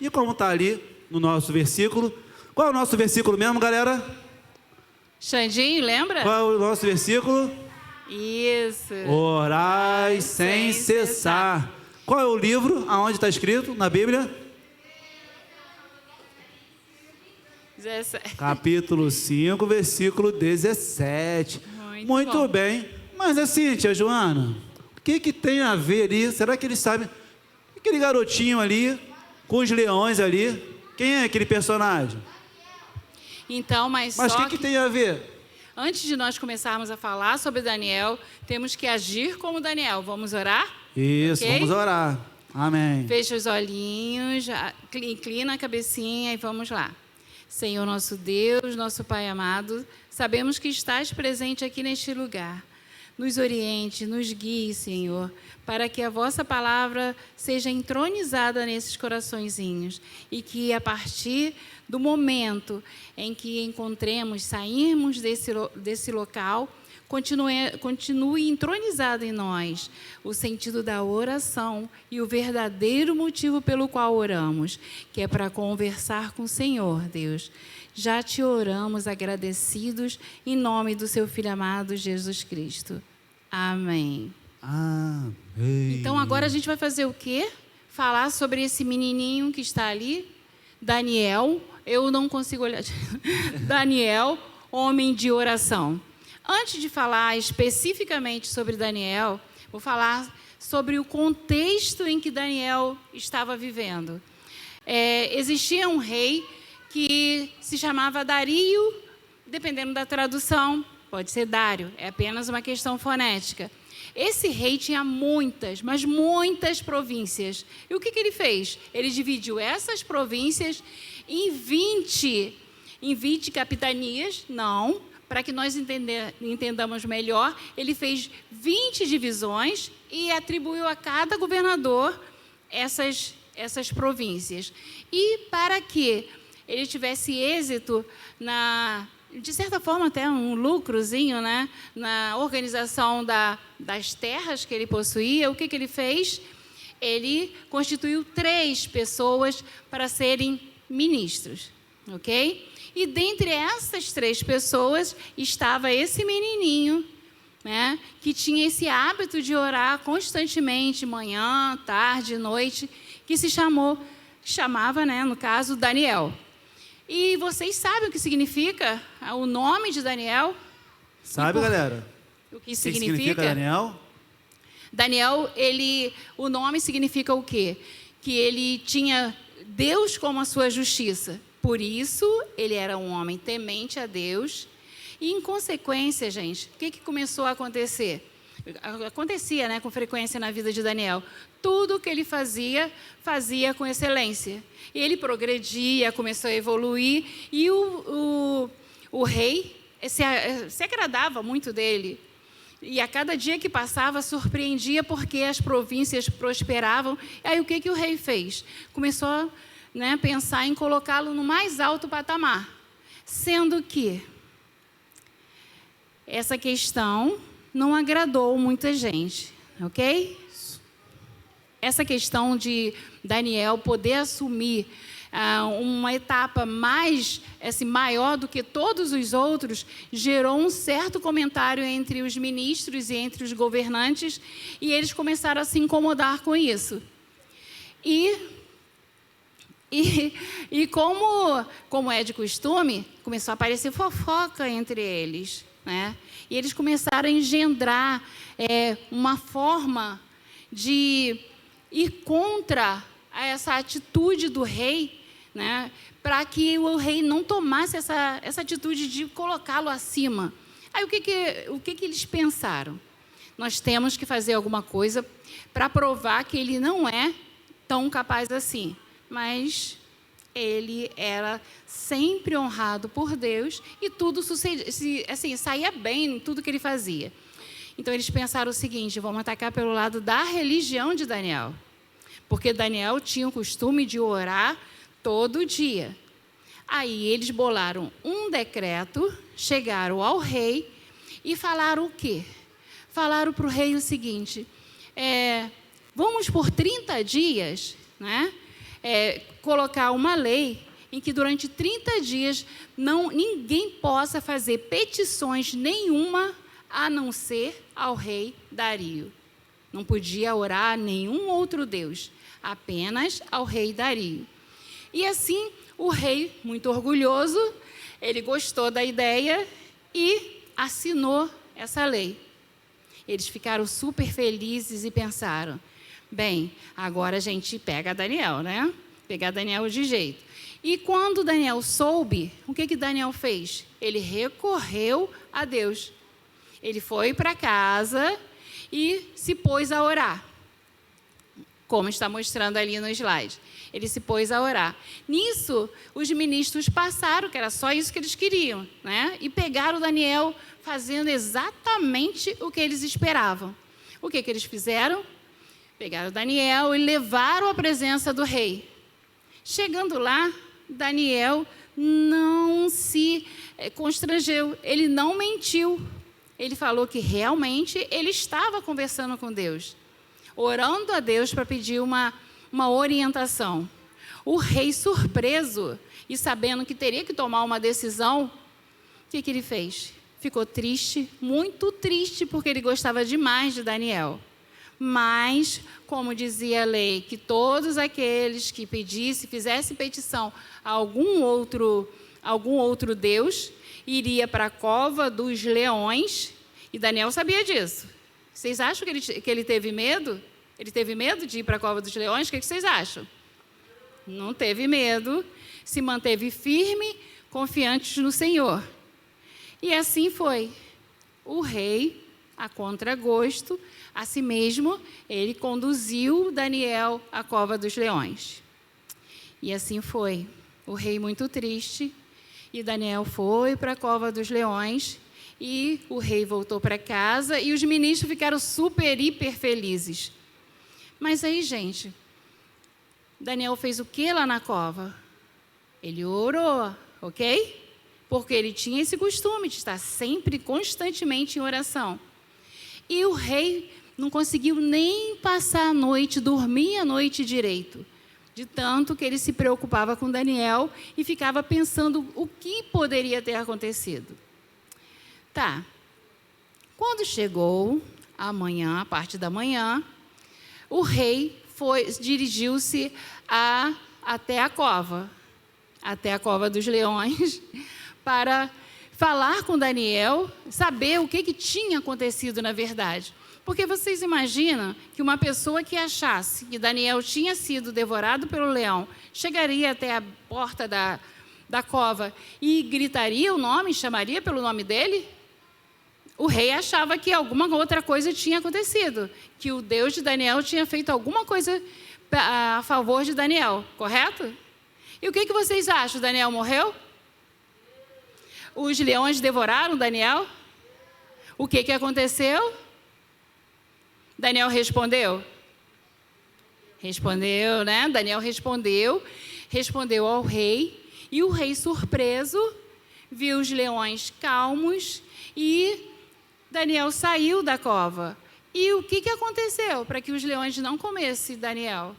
E como está ali no nosso versículo, qual é o nosso versículo mesmo, galera? Xandinho, lembra? Qual é o nosso versículo? Isso. Orai sem cessar. Qual é o livro? Aonde está escrito na Bíblia? 17. Capítulo 5, versículo 17. Muito bom. bem. Mas assim, tia Joana, o que tem a ver ali? Será que eles sabem? Aquele garotinho ali, com os leões ali, quem é aquele personagem? Então, mas o só que tem a ver? antes de nós começarmos a falar sobre Daniel, temos que agir como Daniel. Vamos orar? Isso, Ok? vamos orar. Amém. Fecha os olhinhos, inclina a cabecinha e vamos lá. Senhor nosso Deus, nosso Pai amado, sabemos que estás presente aqui neste lugar. Nos oriente, nos guie, Senhor, para que a vossa palavra seja entronizada nesses coraçõezinhos e que a partir do momento em que encontremos, sairmos desse local, continue entronizado em nós o sentido da oração e o verdadeiro motivo pelo qual oramos, que é para conversar com o Senhor, Deus. Já te oramos agradecidos em nome do seu Filho amado, Jesus Cristo. Amém. Amém. Então agora a gente vai fazer o quê? Falar sobre esse menininho que está ali, Daniel. Eu não consigo olhar. Daniel, homem de oração. Antes de falar especificamente sobre Daniel, vou falar sobre o contexto em que Daniel estava vivendo. Existia um rei que se chamava Dario, dependendo da tradução, pode ser Dário, é apenas uma questão fonética. Esse rei tinha muitas, mas muitas províncias. E o que ele fez? Ele dividiu essas províncias em 20 capitanias, não, para que nós entendamos melhor, ele fez 20 divisões e atribuiu a cada governador essas províncias. E para que ele tivesse êxito de certa forma até um lucrozinho, né, na organização das terras que ele possuía, o que ele fez? Ele constituiu 3 pessoas para serem ministros, ok? E dentre essas 3 pessoas estava esse menininho, né, que tinha esse hábito de orar constantemente, manhã, tarde, noite, que chamava, né, no caso, Daniel. E vocês sabem o que significa o nome de Daniel? Sabe, galera? O que significa Daniel? Daniel, o nome significa o quê? Que ele tinha Deus como a sua justiça. Por isso, ele era um homem temente a Deus. E, em consequência, gente, o que começou a acontecer? Acontecia, né, com frequência na vida de Daniel. Tudo o que ele fazia com excelência. E ele progredia, começou a evoluir. E o rei se agradava muito dele. E a cada dia que passava, surpreendia porque as províncias prosperavam. E aí, o que o rei fez? Começou a pensar em colocá-lo no mais alto patamar. Sendo que essa questão não agradou muita gente, ok? Essa questão de Daniel poder assumir uma etapa maior do que todos os outros, gerou um certo comentário entre os ministros e entre os governantes, e eles começaram a se incomodar com isso. E como é de costume, começou a aparecer fofoca entre eles, né? E eles começaram a engendrar uma forma de ir contra essa atitude do rei, né? Para que o rei não tomasse essa atitude de colocá-lo acima. Aí o que eles pensaram? Nós temos que fazer alguma coisa para provar que ele não é tão capaz assim. Mas ele era sempre honrado por Deus e tudo saía bem em tudo que ele fazia. Então, eles pensaram o seguinte: vamos atacar pelo lado da religião de Daniel. Porque Daniel tinha o costume de orar todo dia. Aí, eles bolaram um decreto, chegaram ao rei e falaram o quê? Falaram para o rei o seguinte: vamos por 30 dias, né? colocar uma lei em que durante 30 dias ninguém possa fazer petições nenhuma a não ser ao rei Dario. Não podia orar a nenhum outro deus, apenas ao rei Dario. E assim, o rei, muito orgulhoso, ele gostou da ideia e assinou essa lei. Eles ficaram super felizes e pensaram, bem, agora a gente pega Daniel, né? Pegar Daniel de jeito. E quando Daniel soube, o que Daniel fez? Ele recorreu a Deus. Ele foi para casa e se pôs a orar. Como está mostrando ali no slide. Ele se pôs a orar. Nisso, os ministros passaram, que era só isso que eles queriam, né? E pegaram Daniel fazendo exatamente o que eles esperavam. O que eles fizeram? Pegaram Daniel e levaram à presença do rei. Chegando lá, Daniel não se constrangeu, ele não mentiu. Ele falou que realmente ele estava conversando com Deus, orando a Deus para pedir uma orientação. O rei, surpreso e sabendo que teria que tomar uma decisão, o que ele fez? Ficou triste, muito triste, porque ele gostava demais de Daniel. Mas, como dizia a lei, que todos aqueles que pedissem, fizessem petição a algum outro deus, iria para a cova dos leões, e Daniel sabia disso. Vocês acham que ele teve medo? Ele teve medo de ir para a cova dos leões? O que vocês acham? Não teve medo, se manteve firme, confiante no Senhor. E assim foi. O rei, a contragosto, a si mesmo, ele conduziu Daniel à cova dos leões. E assim foi. O rei muito triste, e Daniel foi para a cova dos leões, e o rei voltou para casa, e os ministros ficaram super, hiper felizes. Mas aí, gente, Daniel fez o que lá na cova? Ele orou, ok? Porque ele tinha esse costume de estar sempre, constantemente em oração. E o rei não conseguiu nem passar a noite, dormir a noite direito, de tanto que ele se preocupava com Daniel e ficava pensando o que poderia ter acontecido. Tá. Quando chegou a manhã, a parte da manhã, o rei dirigiu-se até a cova dos leões, para falar com Daniel, saber o que tinha acontecido na verdade. Porque vocês imaginam que uma pessoa que achasse que Daniel tinha sido devorado pelo leão, chegaria até a porta da cova e gritaria o nome, chamaria pelo nome dele? O rei achava que alguma outra coisa tinha acontecido, que o Deus de Daniel tinha feito alguma coisa a favor de Daniel, correto? E o que vocês acham? Daniel morreu? Os leões devoraram Daniel? O que aconteceu? Daniel respondeu? Respondeu, né? Daniel respondeu ao rei, e o rei, surpreso, viu os leões calmos e Daniel saiu da cova. E o que aconteceu para que os leões não comessem Daniel?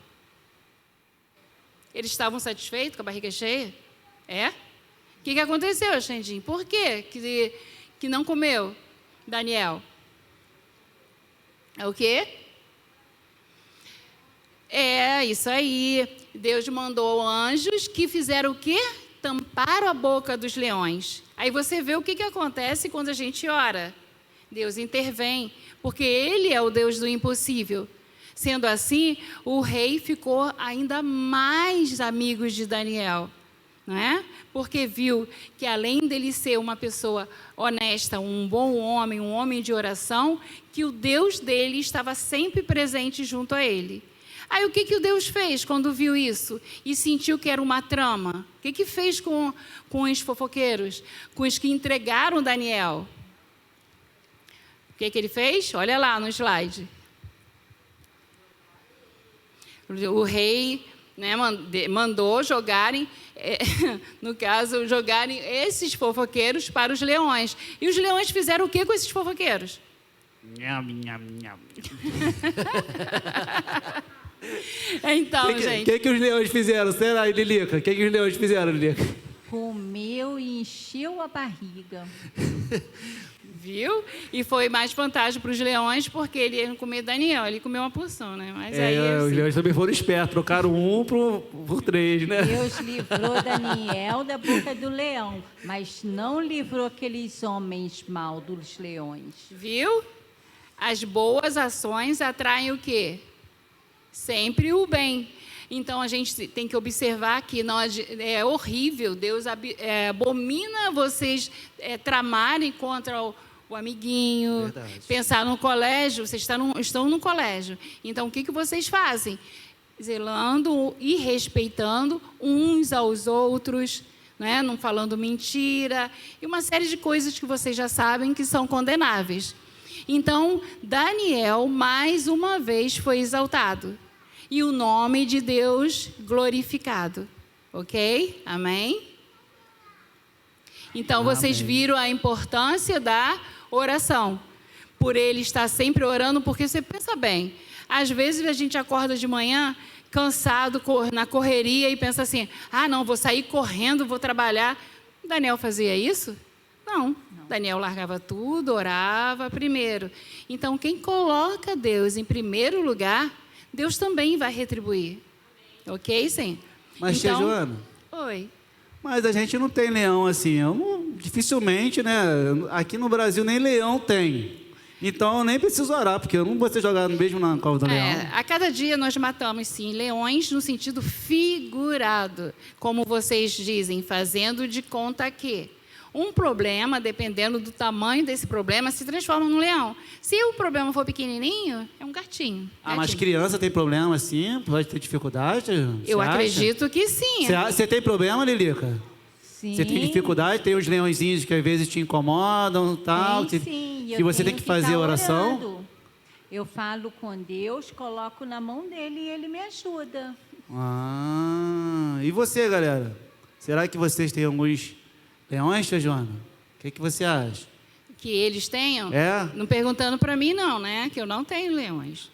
Eles estavam satisfeitos, com a barriga cheia? É? O que aconteceu, Xandinho? Por quê que não comeu Daniel? É o quê? É, isso aí. Deus mandou anjos que fizeram o quê? Tamparam a boca dos leões. Aí você vê o que acontece quando a gente ora. Deus intervém, porque Ele é o Deus do impossível. Sendo assim, o rei ficou ainda mais amigo de Daniel, não é? Porque viu que, além dele ser uma pessoa honesta, um bom homem, um homem de oração, que o Deus dele estava sempre presente junto a ele. Aí o que o Deus fez quando viu isso e sentiu que era uma trama? O que fez com os fofoqueiros, com os que entregaram Daniel? O que ele fez? Olha lá no slide. O rei, né, mandou jogarem, no caso, jogarem esses fofoqueiros para os leões. E os leões fizeram o que com esses fofoqueiros? Nham, nham, nham. Então, gente... O que os leões fizeram? Será, Lilica? O que os leões fizeram, Lilica? Comeu e encheu a barriga. Viu? E foi mais vantagem para os leões, porque ele ia comer Daniel. Ele comeu uma porção, né? Mas aí, Os assim, leões também foram espertos, trocaram um por 3, né? Deus livrou Daniel da boca do leão, mas não livrou aqueles homens mal dos leões. viu? As boas ações atraem o quê? Sempre o bem. Então, a gente tem que observar que é horrível, Deus abomina vocês tramarem contra o amiguinho, Verdade. pensar no colégio, vocês estão no colégio. Então, o que vocês fazem? Zelando e respeitando uns aos outros, né? Não falando mentira, e uma série de coisas que vocês já sabem que são condenáveis. Então, Daniel, mais uma vez, foi exaltado. E o nome de Deus glorificado. Ok? Amém? Então, vocês viram a importância da oração. Por ele estar sempre orando, porque você pensa bem. Às vezes, a gente acorda de manhã, cansado, na correria, e pensa assim, não, vou sair correndo, vou trabalhar. Daniel fazia isso? Não. Daniel largava tudo, orava primeiro. Então, quem coloca Deus em primeiro lugar, Deus também vai retribuir. Ok, sim? Mas, tia Joana... Oi. Mas a gente não tem leão assim. Dificilmente, né? Aqui no Brasil nem leão tem. Então eu nem preciso orar, porque eu não vou ser jogado mesmo na cova do leão. A cada dia nós matamos, sim, leões no sentido figurado. Como vocês dizem, fazendo de conta que um problema, dependendo do tamanho desse problema, se transforma num leão. Se o problema for pequenininho, é um gatinho. Mas criança tem problema assim? Pode ter dificuldade? Eu acredito que sim. Você tem problema, Lilica? Sim. Você tem dificuldade? Tem os leõezinhos que às vezes te incomodam, tal? Sim. Que você tem que fazer oração? Orando. Eu falo com Deus, coloco na mão dele e ele me ajuda. E você, galera? Será que vocês têm alguns leões, tia Joana? O que você acha? Que eles tenham? É? Não perguntando para mim, não, né? Que eu não tenho leões.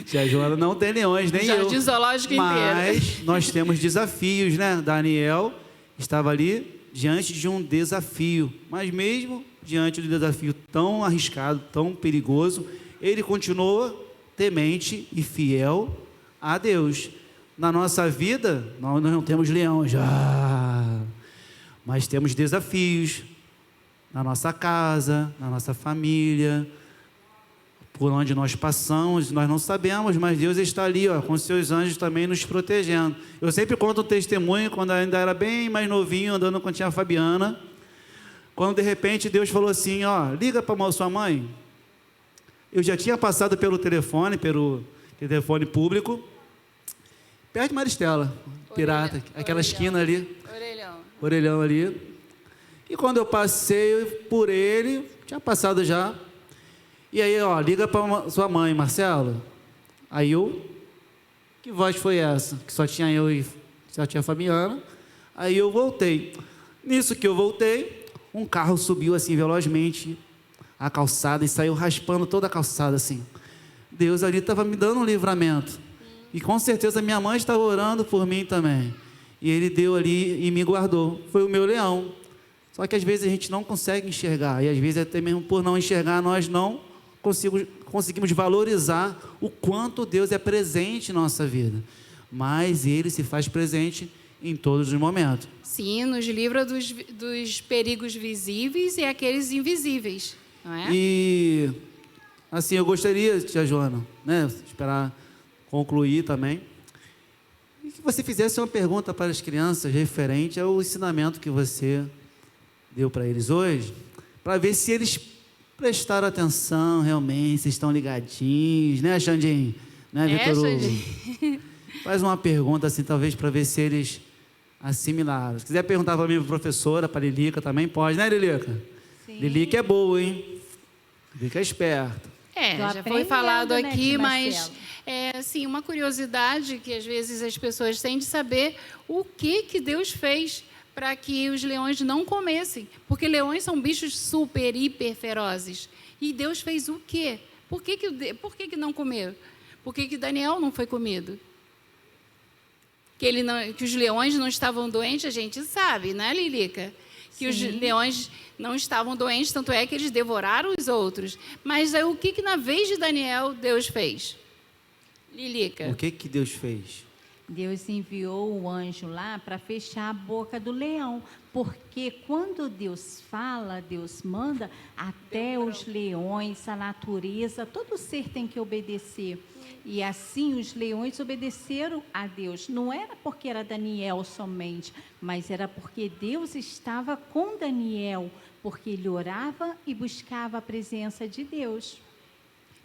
Tia Joana não tem leões, nem Jardim eu. zoológico inteiro. Mas nós temos desafios, né? Daniel estava ali diante de um desafio. Mas mesmo diante de um desafio tão arriscado, tão perigoso, ele continua temente e fiel a Deus. Na nossa vida, nós não temos leões, mas temos desafios na nossa casa, na nossa família, por onde nós passamos, nós não sabemos, mas Deus está ali, com seus anjos também nos protegendo. Eu sempre conto um testemunho, quando ainda era bem mais novinho, andando com a tia Fabiana, quando de repente Deus falou assim, liga para a sua mãe. Eu já tinha passado pelo telefone público, perto de Maristela, Pirata, aquela esquina ali. Orelhão ali. E quando eu passei por ele, tinha passado já. E aí, liga para sua mãe, Marcelo. Aí que voz foi essa? Que só tinha eu e só tinha a Fabiana. Aí eu voltei. Nisso que eu voltei, um carro subiu assim velozmente a calçada e saiu raspando toda a calçada assim. Deus ali estava me dando um livramento. E com certeza minha mãe estava orando por mim também. E ele deu ali e me guardou. Foi o meu leão. Só que às vezes a gente não consegue enxergar. E às vezes até mesmo por não enxergar, nós não conseguimos valorizar o quanto Deus é presente em nossa vida. Mas Ele se faz presente em todos os momentos. Sim, nos livra dos perigos visíveis e aqueles invisíveis. Não é? E assim, eu gostaria, tia Joana, esperar concluir também, e que você fizesse uma pergunta para as crianças referente ao ensinamento que você deu para eles hoje, para ver se eles prestaram atenção realmente, se estão ligadinhos, né, Xandinho? Né, Vitor Hugo? Faz uma pergunta assim, talvez, para ver se eles assimilaram. Se quiser perguntar para mim, professora, para a Lilica também pode, né, Lilica? Sim. Lilica é boa, hein? Lilica é esperta. Já foi falado aqui, mas Marcelo. Assim, uma curiosidade que às vezes as pessoas têm de saber o que Deus fez para que os leões não comessem. Porque leões são bichos hiper ferozes. E Deus fez o quê? Por que não comeu? Por que Daniel não foi comido? Que os leões não estavam doentes, a gente sabe, né, Lilica? Que os leões não estavam doentes, tanto é que eles devoraram os outros. Mas aí, o que na vez de Daniel Deus fez? Lilica. O que Deus fez? Deus enviou o anjo lá para fechar a boca do leão, porque quando Deus fala, Deus manda, até os leões, a natureza, todo ser tem que obedecer. E assim os leões obedeceram a Deus. Não era porque era Daniel somente, mas era porque Deus estava com Daniel, porque ele orava e buscava a presença de Deus.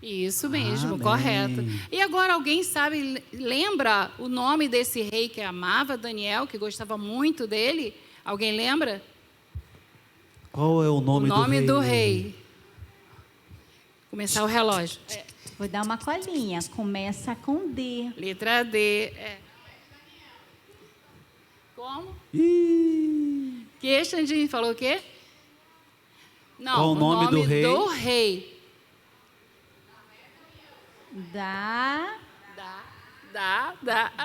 Isso mesmo, Amém. Correto. E agora alguém sabe, lembra o nome desse rei que amava Daniel, que gostava muito dele? Alguém lembra? Qual é o nome do rei? O nome do rei. Começar o relógio. Vou dar uma colinha. Começa com D. Letra D. Como? Ih, Que, Xandinho, falou o quê? Não, qual o nome do rei? Do rei. Da.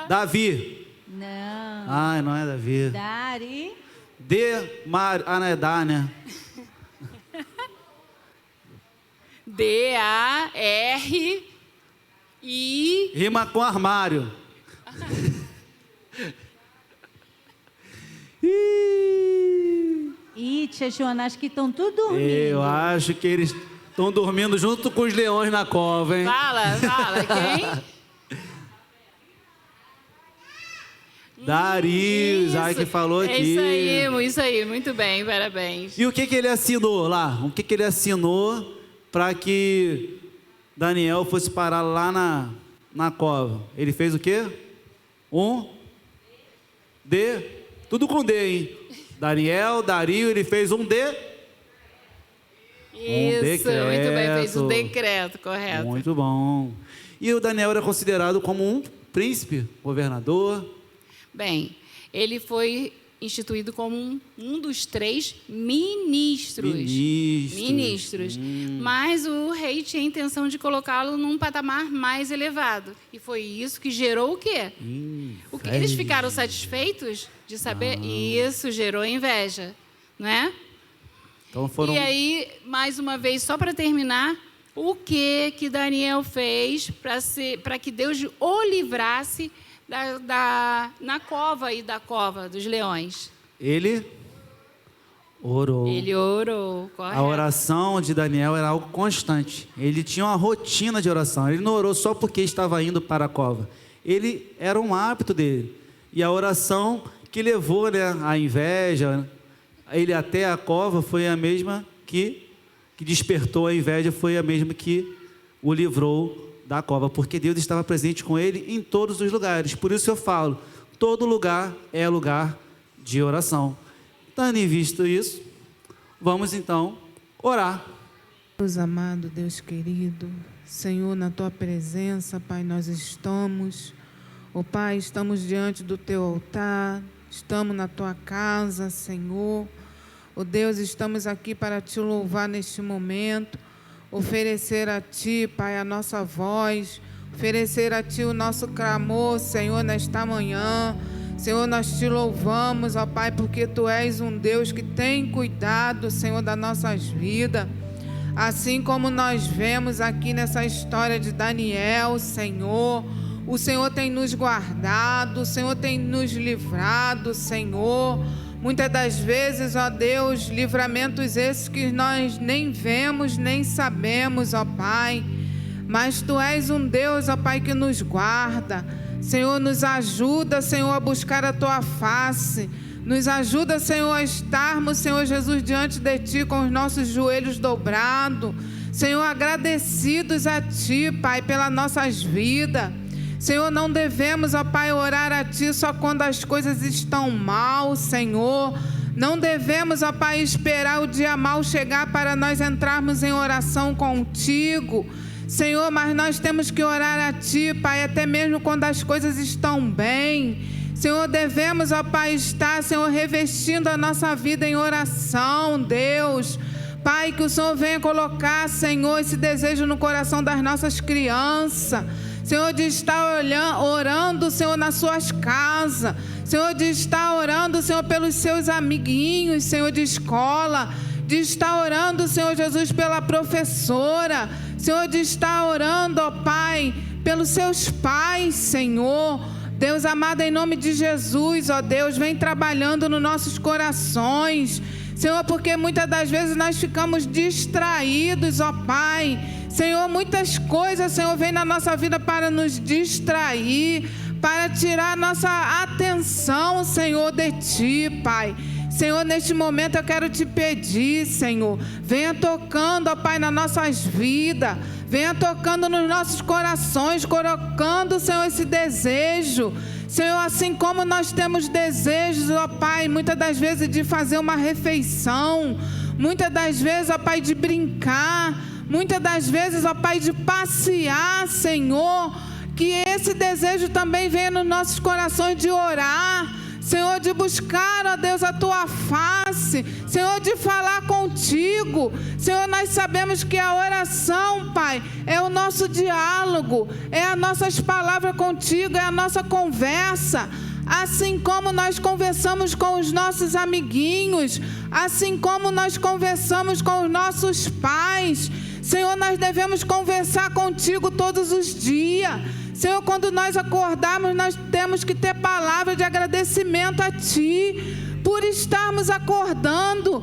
Davi. Não. Ah, não é Davi. Dari. Não é Dá, né? D-A-R-I. Rima com armário. Ih, tia Joana, acho que estão tudo dormindo. Eu acho que eles estão dormindo junto com os leões na cova, hein? Fala, quem? Darius, que falou aqui. Isso aí, muito bem, parabéns. E o que ele assinou lá? O que ele assinou para que Daniel fosse parar lá na cova? Ele fez o quê? D. Tudo com D, hein? Daniel, Dario, ele fez um D. Isso, decreto. muito bem, fez o decreto, correto. Muito bom. E o Daniel era considerado como um príncipe, governador. Bem, ele foi instituído como um dos 3 ministros. Mas o rei tinha a intenção de colocá-lo num patamar mais elevado. E foi isso que gerou o quê? Eles ficaram satisfeitos de saber? Isso gerou inveja, não é? Então foram... E aí, mais uma vez, só para terminar, o que Daniel fez para que Deus o livrasse na cova e da cova dos leões? Ele orou. Ele orou, correto. A oração de Daniel era algo constante. Ele tinha uma rotina de oração. Ele não orou só porque estava indo para a cova. Ele era um hábito dele. E a oração que levou, né, a inveja, ele até a cova, foi a mesma que despertou a inveja, foi a mesma que o livrou da cova, porque Deus estava presente com ele em todos os lugares. Por isso eu falo, todo lugar é lugar de oração. Tendo em visto isso, vamos então orar. Deus amado, Deus querido, Senhor, na Tua presença, Pai, nós estamos. Ó Pai, estamos diante do Teu altar, estamos na Tua casa, Senhor. Ó Deus, estamos aqui para Te louvar neste momento, oferecer a Ti, Pai, a nossa voz, oferecer a Ti o nosso clamor, Senhor, nesta manhã. Senhor, nós Te louvamos, ó Pai, porque Tu és um Deus que tem cuidado, Senhor, das nossas vidas. Assim como nós vemos aqui nessa história de Daniel, Senhor, o Senhor tem nos guardado, o Senhor tem nos livrado, Senhor. Muitas das vezes, ó Deus, livramentos esses que nós nem vemos, nem sabemos, ó Pai. Mas Tu és um Deus, ó Pai, que nos guarda. Senhor, nos ajuda, Senhor, a buscar a Tua face. Nos ajuda, Senhor, a estarmos, Senhor Jesus, diante de Ti com os nossos joelhos dobrados. Senhor, agradecidos a Ti, Pai, pelas nossas vidas. Senhor, não devemos, ó Pai, orar a Ti só quando as coisas estão mal, Senhor. Não devemos, ó Pai, esperar o dia mal chegar para nós entrarmos em oração contigo. Senhor, mas nós temos que orar a Ti, Pai, até mesmo quando as coisas estão bem. Senhor, devemos, ó Pai, estar, Senhor, revestindo a nossa vida em oração, Deus. Pai, que o Senhor venha colocar, Senhor, esse desejo no coração das nossas crianças. Senhor, de estar orando, Senhor, nas suas casas, Senhor, de estar orando, Senhor, pelos seus amiguinhos, Senhor, de escola, de estar orando, Senhor Jesus, pela professora, Senhor, de estar orando, ó Pai, pelos seus pais, Senhor. Deus amado, em nome de Jesus, ó Deus, vem trabalhando nos nossos corações, Senhor, porque muitas das vezes nós ficamos distraídos, ó Pai. Senhor, muitas coisas, Senhor, vem na nossa vida para nos distrair, para tirar nossa atenção, Senhor, de Ti, Pai. Senhor, neste momento eu quero te pedir, Senhor, venha tocando, ó Pai, nas nossas vidas, venha tocando nos nossos corações, colocando, Senhor, esse desejo. Senhor, assim como nós temos desejos, ó Pai, muitas das vezes de fazer uma refeição, muitas das vezes, ó Pai, de brincar, muitas das vezes, ó Pai, de passear, Senhor, que esse desejo também venha nos nossos corações de orar, Senhor, de buscar, ó Deus, a Tua face, Senhor, de falar contigo. Senhor, nós sabemos que a oração, Pai, é o nosso diálogo, é as nossas palavras contigo, é a nossa conversa. Assim como nós conversamos com os nossos amiguinhos, assim como nós conversamos com os nossos pais, Senhor, nós devemos conversar contigo todos os dias. Senhor, quando nós acordarmos, nós temos que ter palavra de agradecimento a Ti, por estarmos acordando,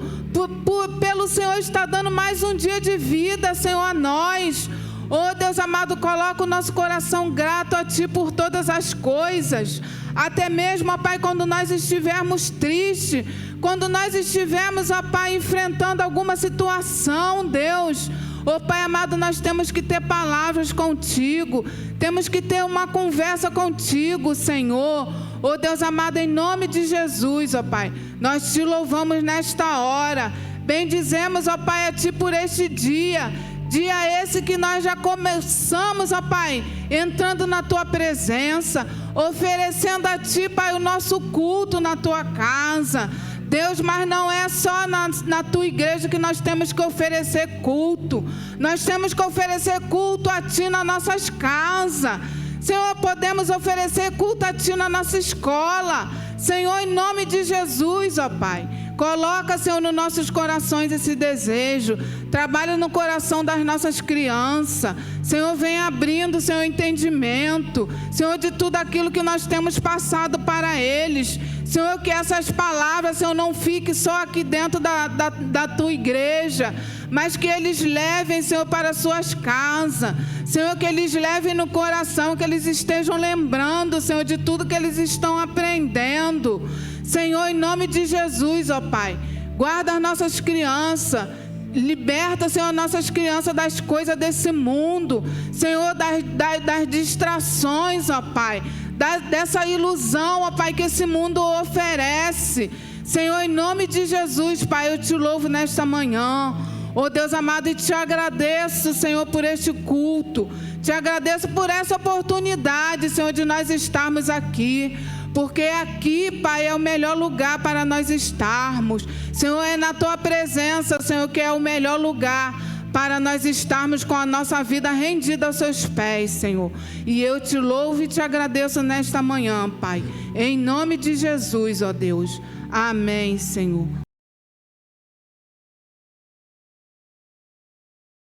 pelo Senhor estar dando mais um dia de vida, Senhor, a nós. Oh, Deus amado, coloca o nosso coração grato a Ti por todas as coisas. Até mesmo, ó Pai, quando nós estivermos tristes, quando nós estivermos, ó Pai, enfrentando alguma situação, Deus, ó Pai amado, nós temos que ter palavras contigo, temos que ter uma conversa contigo, Senhor. Ó Deus amado, em nome de Jesus, ó Pai, nós Te louvamos nesta hora, bendizemos, ó Pai, a Ti por este dia esse que nós já começamos, ó Pai, entrando na Tua presença, oferecendo a Ti, Pai, o nosso culto na Tua casa. Deus, mas não é só na Tua igreja que nós temos que oferecer culto. Nós temos que oferecer culto a Ti nas nossas casas. Senhor, podemos oferecer culto a Ti na nossa escola. Senhor, em nome de Jesus, ó Pai, coloca, Senhor, nos nossos corações esse desejo. Trabalha no coração das nossas crianças. Senhor, vem abrindo, Senhor, entendimento, Senhor, de tudo aquilo que nós temos passado para eles. Senhor, que essas palavras, Senhor, não fiquem só aqui dentro da Tua igreja, mas que eles levem, Senhor, para suas casas. Senhor, que eles levem no coração, que eles estejam lembrando, Senhor, de tudo que eles estão aprendendo. Senhor, em nome de Jesus, ó Pai, guarda as nossas crianças, liberta, Senhor, nossas crianças das coisas desse mundo, Senhor, das distrações, ó Pai, dessa ilusão, ó Pai, que esse mundo oferece. Senhor, em nome de Jesus, Pai, eu Te louvo nesta manhã, ó Deus amado, e Te agradeço, Senhor, por este culto, Te agradeço por essa oportunidade, Senhor, de nós estarmos aqui, porque aqui, Pai, é o melhor lugar para nós estarmos. Senhor, é na Tua presença, Senhor, que é o melhor lugar para nós estarmos com a nossa vida rendida aos Seus pés, Senhor. E eu Te louvo e Te agradeço nesta manhã, Pai. Em nome de Jesus, ó Deus. Amém, Senhor.